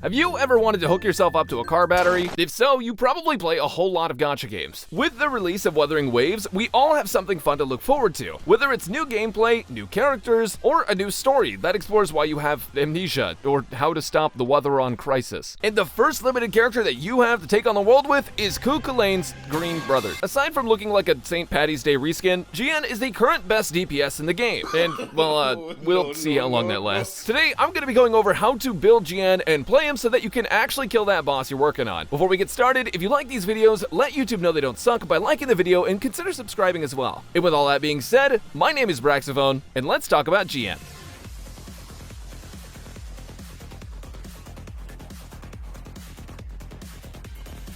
Have you ever wanted to hook yourself up to a car battery? If so, you probably play a whole lot of gacha games. With the release of Wuthering Waves, we all have something fun to look forward to, whether it's new gameplay, new characters, or a new story that explores why you have amnesia, or how to stop the Wutheron crisis. And the first limited character that you have to take on the world with is Kukulane's Green Brothers. Aside from looking like a St. Patty's Day reskin, Jiyan is the current best DPS in the game, and, well, we'll see how long that lasts. Today, I'm going to be going over how to build Jiyan and play him so that you can actually kill that boss you're working on. Before we get started, if you like these videos, let YouTube know they don't suck by liking the video and consider subscribing as well. And with all that being said, my name is Braxophone, and let's talk about Jiyan.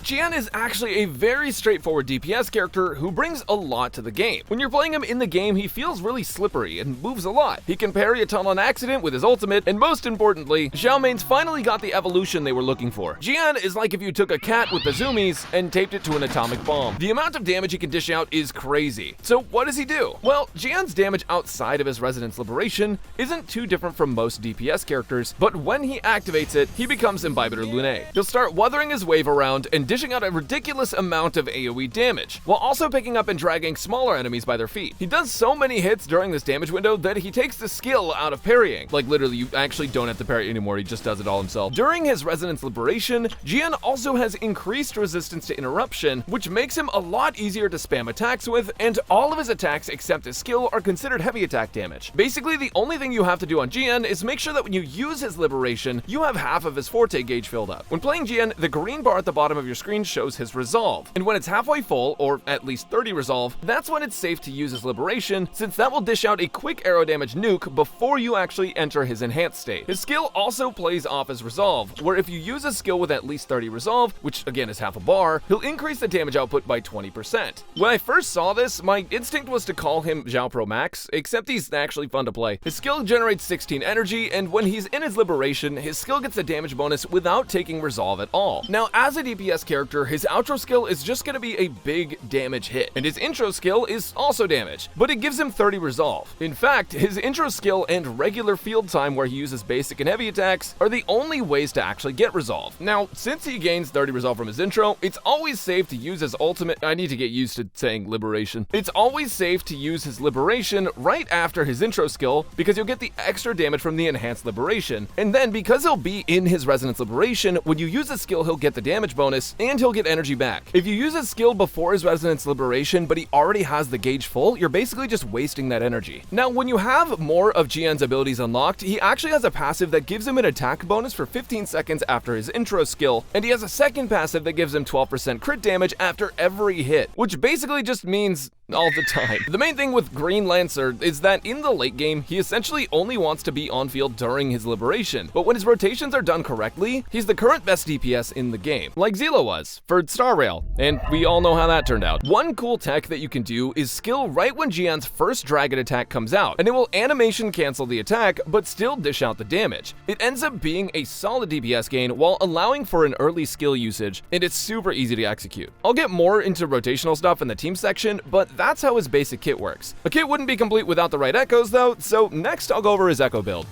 Jiyan is actually a very straightforward DPS character who brings a lot to the game. When you're playing him in the game, he feels really slippery and moves a lot. He can parry a ton on accident with his ultimate, and most importantly, Xiaomein's finally got the evolution they were looking for. Jiyan is like if you took a cat with the zoomies and taped it to an atomic bomb. The amount of damage he can dish out is crazy. So what does he do? Well, Jiyan's damage outside of his Resonance Liberation isn't too different from most DPS characters, but when he activates it, he becomes Imbibitor Lunae. He'll start wuthering his wave around and dishing out a ridiculous amount of AoE damage, while also picking up and dragging smaller enemies by their feet. He does so many hits during this damage window that he takes the skill out of parrying. Like literally, you actually don't have to parry anymore, he just does it all himself. During his Resonance Liberation, Jiyan also has increased resistance to interruption, which makes him a lot easier to spam attacks with, and all of his attacks except his skill are considered heavy attack damage. Basically, the only thing you have to do on Jiyan is make sure that when you use his Liberation, you have half of his Forte gauge filled up. When playing Jiyan, the green bar at the bottom of your screen shows his resolve, and when it's halfway full, or at least 30 resolve, that's when it's safe to use his Liberation, since that will dish out a quick arrow damage nuke before you actually enter his enhanced state. His skill also plays off his resolve, where if you use a skill with at least 30 resolve, which again is half a bar, he'll increase the damage output by 20%. When I first saw this, my instinct was to call him Zhao Pro Max, except he's actually fun to play. His skill generates 16 energy, and when he's in his Liberation, his skill gets a damage bonus without taking resolve at all. Now, as a DPS character, his outro skill is just going to be a big damage hit, and his intro skill is also damage, but it gives him 30 resolve. In fact, his intro skill and regular field time where he uses basic and heavy attacks are the only ways to actually get resolve. Now, since he gains 30 resolve from his intro, it's always safe to use his ultimate. I need to get used to saying Liberation. It's always safe to use his Liberation right after his intro skill, because you'll get the extra damage from the enhanced Liberation, and then because he'll be in his Resonance Liberation, when you use his skill, he'll get the damage bonus, and he'll get energy back. If you use his skill before his Resonance Liberation, but he already has the gauge full, you're basically just wasting that energy. Now, when you have more of Jiyan's abilities unlocked, he actually has a passive that gives him an attack bonus for 15 seconds after his intro skill, and he has a second passive that gives him 12% crit damage after every hit, which basically just means all the time. The main thing with Green Lancer is that in the late game, he essentially only wants to be on field during his Liberation, but when his rotations are done correctly, he's the current best DPS in the game, like Zila was for Star Rail, and we all know how that turned out. One cool tech that you can do is skill right when Jiyan's first dragon attack comes out, and it will animation cancel the attack, but still dish out the damage. It ends up being a solid DPS gain while allowing for an early skill usage, and it's super easy to execute. I'll get more into rotational stuff in the team section, but that's how his basic kit works. A kit wouldn't be complete without the right echoes though, so next I'll go over his echo build.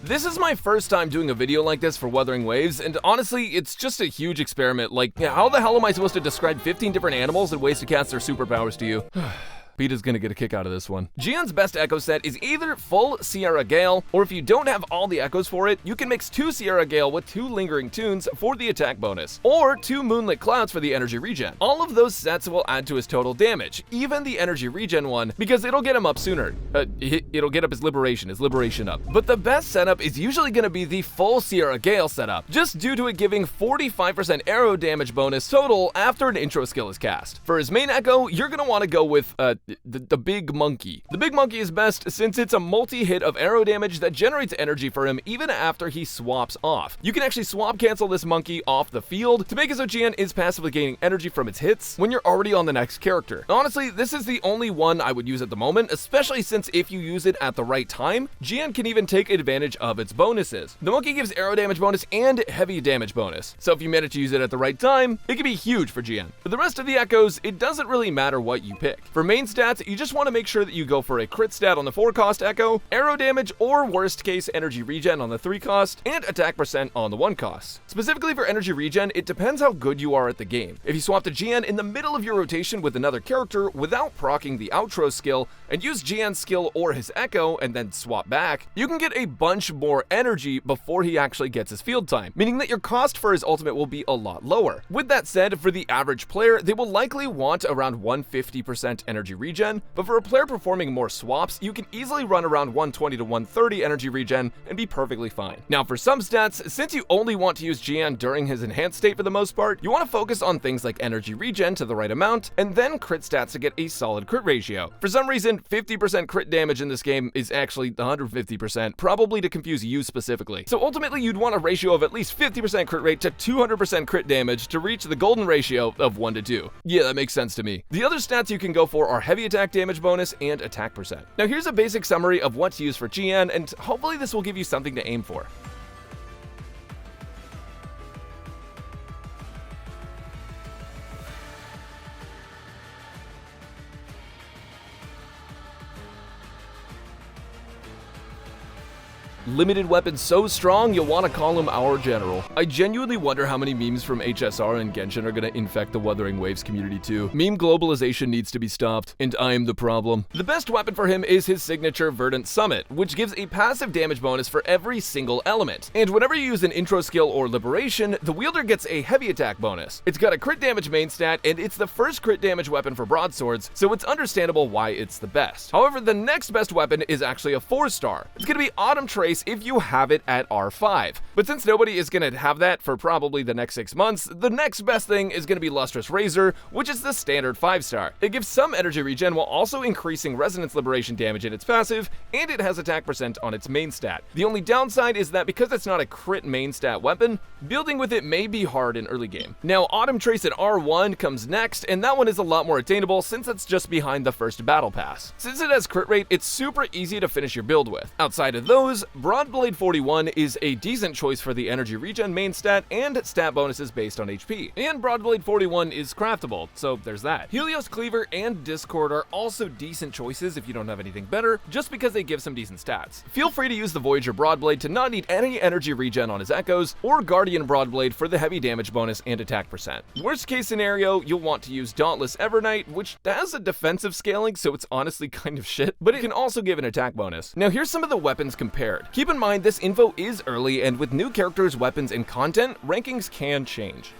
This is my first time doing a video like this for Wuthering Waves, and honestly, it's just a huge experiment. Like, how the hell am I supposed to describe 15 different animals and ways to cast their superpowers to you? Peter's gonna get a kick out of this one. Jiyan's best echo set is either full Sierra Gale, or if you don't have all the echoes for it, you can mix 2 Sierra Gale with 2 Lingering Tunes for the attack bonus, or 2 Moonlit Clouds for the energy regen. All of those sets will add to his total damage, even the energy regen one, because it'll get him up sooner. It'll get up his Liberation up. But the best setup is usually gonna be the full Sierra Gale setup, just due to it giving 45% arrow damage bonus total after an intro skill is cast. For his main echo, you're gonna want to go with the Big Monkey. The Big Monkey is best since it's a multi-hit of arrow damage that generates energy for him even after he swaps off. You can actually swap cancel this monkey off the field to make it so Jiyan is passively gaining energy from its hits when you're already on the next character. Honestly, this is the only one I would use at the moment, especially since if you use it at the right time, Jiyan can even take advantage of its bonuses. The monkey gives arrow damage bonus and heavy damage bonus, so if you manage to use it at the right time, it can be huge for Jiyan. For the rest of the echoes, it doesn't really matter what you pick. For main stats, you just want to make sure that you go for a crit stat on the 4 cost echo, arrow damage, or worst case energy regen on the 3 cost, and attack percent on the 1 cost. Specifically for energy regen, it depends how good you are at the game. If you swap to Jiyan in the middle of your rotation with another character without proccing the outro skill, and use Jiyan's skill or his echo and then swap back, you can get a bunch more energy before he actually gets his field time, meaning that your cost for his ultimate will be a lot lower. With that said, for the average player, they will likely want around 150% energy regen, but for a player performing more swaps, you can easily run around 120 to 130 energy regen and be perfectly fine. Now for some stats, since you only want to use Jiyan during his enhanced state for the most part, you want to focus on things like energy regen to the right amount, and then crit stats to get a solid crit ratio. For some reason, 50% crit damage in this game is actually 150%, probably to confuse you specifically. So ultimately, you'd want a ratio of at least 50% crit rate to 200% crit damage to reach the golden ratio of 1 to 2. Yeah, that makes sense to me. The other stats you can go for are heavy attack damage bonus and attack percent. Now here's a basic summary of what to use for Jiyan, and hopefully this will give you something to aim for. Limited weapon so strong, you'll want to call him our general. I genuinely wonder how many memes from HSR and Genshin are going to infect the Wuthering Waves community too. Meme globalization needs to be stopped, and I'm the problem. The best weapon for him is his signature Verdant Summit, which gives a passive damage bonus for every single element. And whenever you use an intro skill or liberation, the wielder gets a heavy attack bonus. It's got a crit damage main stat, and it's the first crit damage weapon for broadswords, so it's understandable why it's the best. However, the next best weapon is actually a 4-star. It's going to be Autumn Trace if you have it at R5. But since nobody is going to have that for probably the next 6 months, the next best thing is going to be Lustrous Razor, which is the standard 5-star. It gives some energy regen while also increasing resonance liberation damage in its passive, and it has attack percent on its main stat. The only downside is that because it's not a crit main stat weapon, building with it may be hard in early game. Now, Autumn Trace at R1 comes next, and that one is a lot more attainable since it's just behind the first battle pass. Since it has crit rate, it's super easy to finish your build with. Outside of those, Broadblade 41 is a decent choice for the energy regen main stat and stat bonuses based on HP. And Broadblade 41 is craftable, so there's that. Helios Cleaver and Discord are also decent choices if you don't have anything better, just because they give some decent stats. Feel free to use the Voyager Broadblade to not need any energy regen on his echoes, or Guardian Broadblade for the heavy damage bonus and attack percent. Worst case scenario, you'll want to use Dauntless Evernight, which has a defensive scaling, so it's honestly kind of shit, but it can also give an attack bonus. Now here's some of the weapons compared. Keep in mind this info is early, and with new characters, weapons, and content, rankings can change.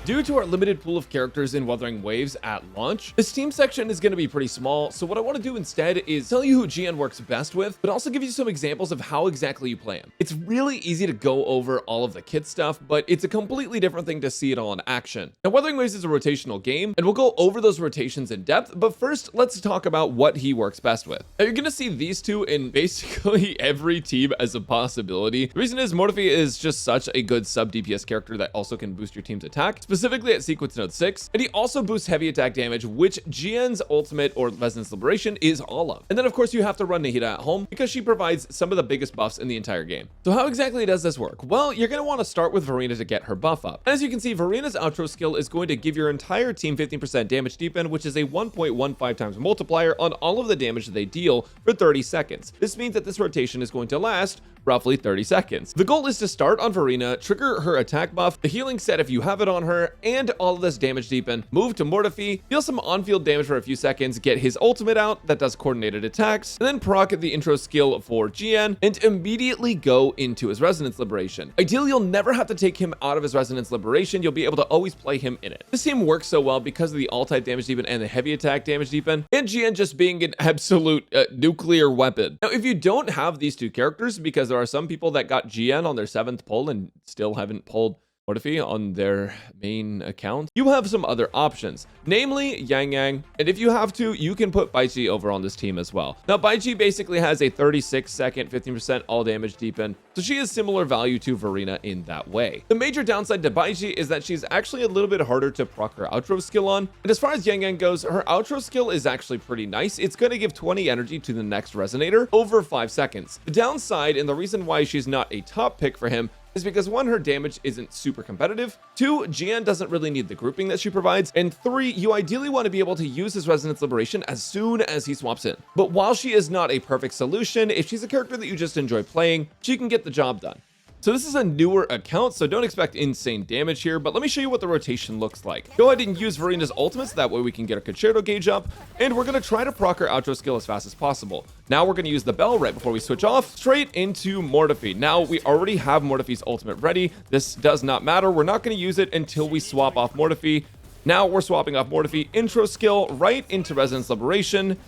Due to our limited pool of characters in Wuthering Waves at launch, this team section is going to be pretty small, so what I want to do instead is tell you who Jiyan works best with, but also give you some examples of how exactly you play him. It's really easy to go over all of the kit stuff, but it's a completely different thing to see it all in action. Now, Wuthering Waves is a rotational game, and we'll go over those rotations in depth, but first, let's talk about what he works best with. Now, you're going to see these two in basically every team as a possibility. The reason is Morphe is just such a good sub DPS character that also can boost your team's attack, specifically at sequence node 6, and he also boosts heavy attack damage, which Jiyan's ultimate or Resonance Liberation is all of. And then of course you have to run Nahida at home because she provides some of the biggest buffs in the entire game. So how exactly does this work? Well, you're going to want to start with Verena to get her buff up. As you can see, Verena's outro skill is going to give your entire team 15% damage deepen, which is a 1.15 times multiplier on all of the damage they deal for 30 seconds. This means that this rotation is going to last roughly 30 seconds. The goal is to start on Verena, trigger her attack buff, the healing set if you have it on her, and all of this damage deepen, move to Morphe, deal some on-field damage for a few seconds, get his ultimate out that does coordinated attacks, and then proc the intro skill for Jiyan, and immediately go into his Resonance Liberation. Ideally, you'll never have to take him out of his Resonance Liberation, you'll be able to always play him in it. This team works so well because of the all-type damage deepen and the heavy attack damage deepen, and Jiyan just being an absolute nuclear weapon. Now, if you don't have these two characters, because there are some people that got Jiyan on their 7th pull and still haven't pulled Morphe on their main account, you have some other options, namely Yang, and if you have to, you can put Baichi over on this team as well. Now, Baichi basically has a 36-second, 15% all damage deepen, so she is similar value to Verena in that way. The major downside to Baichi is that she's actually a little bit harder to proc her outro skill on, and as far as Yang goes, her outro skill is actually pretty nice. It's going to give 20 energy to the next resonator over 5 seconds. The downside, and the reason why she's not a top pick for him, is because 1, her damage isn't super competitive, 2, Jiyan doesn't really need the grouping that she provides, and 3, you ideally want to be able to use his Resonance Liberation as soon as he swaps in. But while she is not a perfect solution, if she's a character that you just enjoy playing, she can get the job done. So this is a newer account, so don't expect insane damage here, but let me show you what the rotation looks like. Go ahead and use Verena's ultimate so that way we can get our concerto gauge up, and we're going to try to proc our outro skill as fast as possible. Now we're going to use the bell right before we switch off, straight into Morphe. Now we already have Morphe's ultimate ready. This does not matter. We're not going to use it until we swap off Morphe. Now we're swapping off Morphe intro skill right into Resonance Liberation.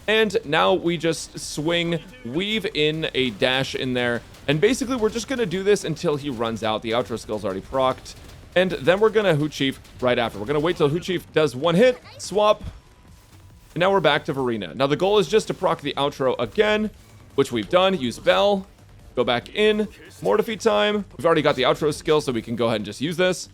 And now we just swing, weave in a dash in there. And basically, we're just going to do this until he runs out. The outro skill's already procced. And then we're going to Hoot Chief right after. We're going to wait till Hoot Chief does 1 hit, swap. And now we're back to Verena. Now, the goal is just to proc the outro again, which we've done. Use Bell. Go back in. Morphe time. We've already got the outro skill, so we can go ahead and just use this.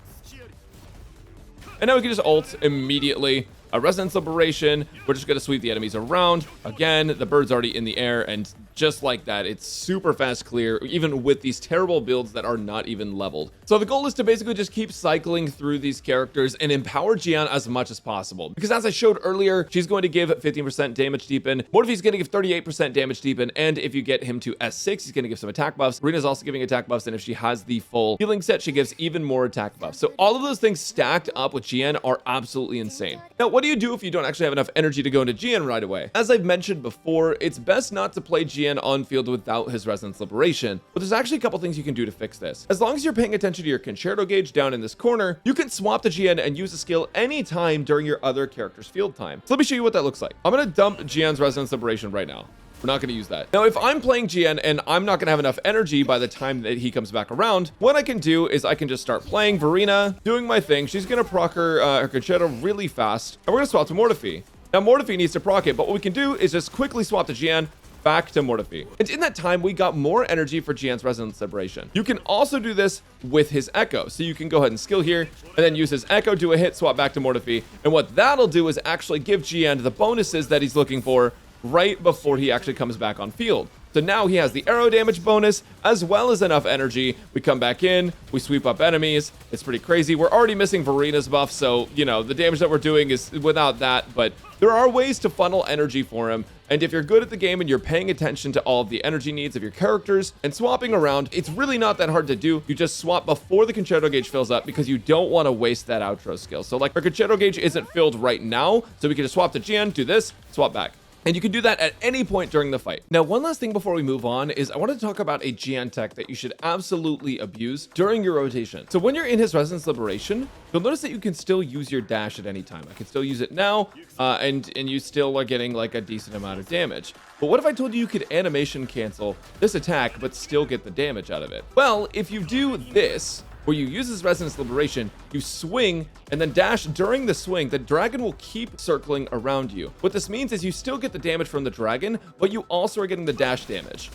And now we can just ult immediately. A Resonance Liberation. We're just going to sweep the enemies around. Again, the bird's already in the air, and just like that, it's super fast clear, even with these terrible builds that are not even leveled. So the goal is to basically just keep cycling through these characters and empower Jiyan as much as possible. Because as I showed earlier, she's going to give 15% damage deepen. Morphe's going to give 38% damage deepen, and if you get him to S6, he's going to give some attack buffs. Rena's also giving attack buffs, and if she has the full healing set, she gives even more attack buffs. So all of those things stacked up with Jiyan are absolutely insane. Now, what do you do if you don't actually have enough energy to go into Jiyan right away? As I've mentioned before, it's best not to play Jiyan on field without his Resonance Liberation, but there's actually a couple things you can do to fix this. As long as you're paying attention to your concerto gauge down in this corner, you can swap to Jiyan and use the skill anytime during your other character's field time. So let me show you what that looks like. I'm going to dump Jiyan's Resonance Liberation right now. We're not going to use that. Now, if I'm playing Jiyan and I'm not going to have enough energy by the time that he comes back around, what I can do is I can just start playing Verena, doing my thing. She's going to proc her concerto really fast, and we're going to swap to Morphe. Now, Morphe needs to proc it, but what we can do is just quickly swap to Jiyan, back to Morphe. And in that time, we got more energy for Jiyan's Resonance Liberation. You can also do this with his Echo. So you can go ahead and skill here, and then use his Echo, do a hit, swap back to Morphe. And what that'll do is actually give Jiyan the bonuses that he's looking for right before he actually comes back on field. So now he has the arrow damage bonus, as well as enough energy. We come back in, we sweep up enemies. It's pretty crazy. We're already missing Verena's buff, so, you know, the damage that we're doing is without that, but there are ways to funnel energy for him. And if you're good at the game and you're paying attention to all of the energy needs of your characters and swapping around, it's really not that hard to do. You just swap before the concerto gauge fills up because you don't want to waste that outro skill. So like our concerto gauge isn't filled right now, so we can just swap to Jiyan, do this, swap back. And you can do that at any point during the fight. Now, one last thing before we move on is I want to talk about a Jiyan tech that you should absolutely abuse during your rotation. So when you're in his Resonance Liberation, you'll notice that you can still use your dash at any time. I can still use it now, and you still are getting like a decent amount of damage. But what if I told you you could animation cancel this attack, but still get the damage out of it? Well, if you do this, where you use his Resonance Liberation, you swing, and then dash during the swing, the dragon will keep circling around you. What this means is you still get the damage from the dragon, but you also are getting the dash damage.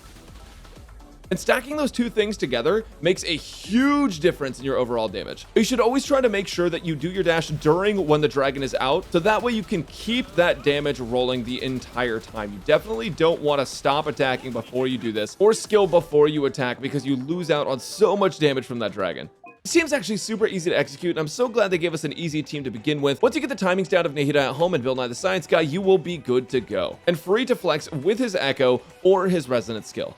And stacking those two things together makes a huge difference in your overall damage. You should always try to make sure that you do your dash during when the dragon is out, so that way you can keep that damage rolling the entire time. You definitely don't want to stop attacking before you do this, or skill before you attack, because you lose out on so much damage from that dragon. This team's actually super easy to execute, and I'm so glad they gave us an easy team to begin with. Once you get the timings down of Nahida at home and Bill Nye the Science Guy, you will be good to go, and free to flex with his Echo or his Resonance skill.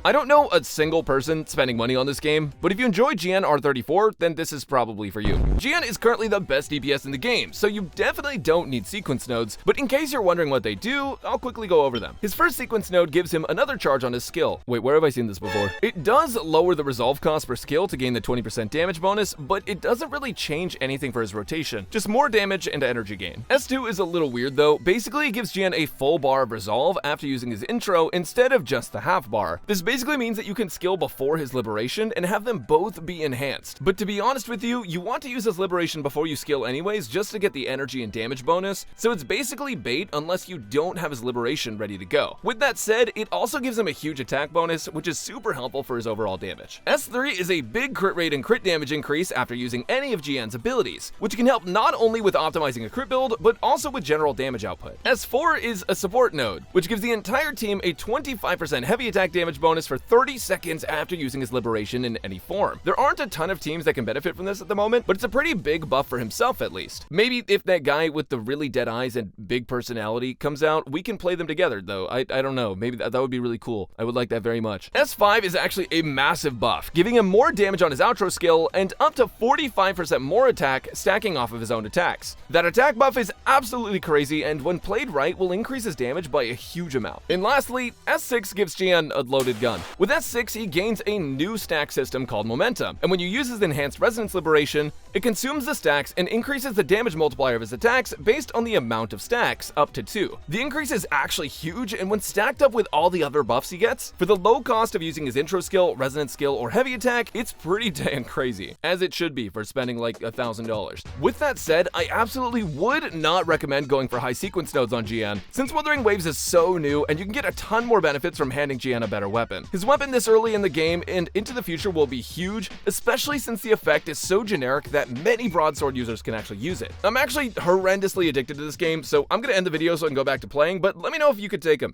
I don't know a single person spending money on this game, but if you enjoy Jiyan R34, then this is probably for you. Jiyan is currently the best DPS in the game, so you definitely don't need sequence nodes, but in case you're wondering what they do, I'll quickly go over them. His first sequence node gives him another charge on his skill. Wait, where have I seen this before? It does lower the resolve cost per skill to gain the 20% damage bonus, but it doesn't really change anything for his rotation, just more damage and energy gain. S2 is a little weird though. Basically, it gives Jiyan a full bar of resolve after using his intro instead of just the half bar. This basically means that you can skill before his liberation and have them both be enhanced. But to be honest with you, you want to use his liberation before you skill anyways, just to get the energy and damage bonus, so it's basically bait unless you don't have his liberation ready to go. With that said, it also gives him a huge attack bonus, which is super helpful for his overall damage. S3 is a big crit rate and crit damage increase after using any of Jiyan's abilities, which can help not only with optimizing a crit build, but also with general damage output. S4 is a support node, which gives the entire team a 25% heavy attack damage bonus for 30 seconds after using his liberation in any form. There aren't a ton of teams that can benefit from this at the moment, but it's a pretty big buff for himself at least. Maybe if that guy with the really dead eyes and big personality comes out, we can play them together though. I don't know, maybe that would be really cool. I would like that very much. S5 is actually a massive buff, giving him more damage on his outro skill and up to 45% more attack stacking off of his own attacks. That attack buff is absolutely crazy, and when played right will increase his damage by a huge amount. And lastly, S6 gives Jiyan a loaded gun. With S6 he gains a new stack system called Momentum, and when you use his enhanced resonance liberation, it consumes the stacks and increases the damage multiplier of his attacks based on the amount of stacks, up to 2. The increase is actually huge, and when stacked up with all the other buffs he gets, for the low cost of using his intro skill, resonance skill, or heavy attack, it's pretty dang crazy, as it should be for spending like $1,000. With that said, I absolutely would not recommend going for high sequence nodes on Jiyan, since Wuthering Waves is so new and you can get a ton more benefits from handing Jiyan a better weapon. His weapon this early in the game and into the future will be huge, especially since the effect is so generic that many broadsword users can actually use it. I'm actually horrendously addicted to this game, so I'm gonna end the video so I can go back to playing, but let me know if you could take him.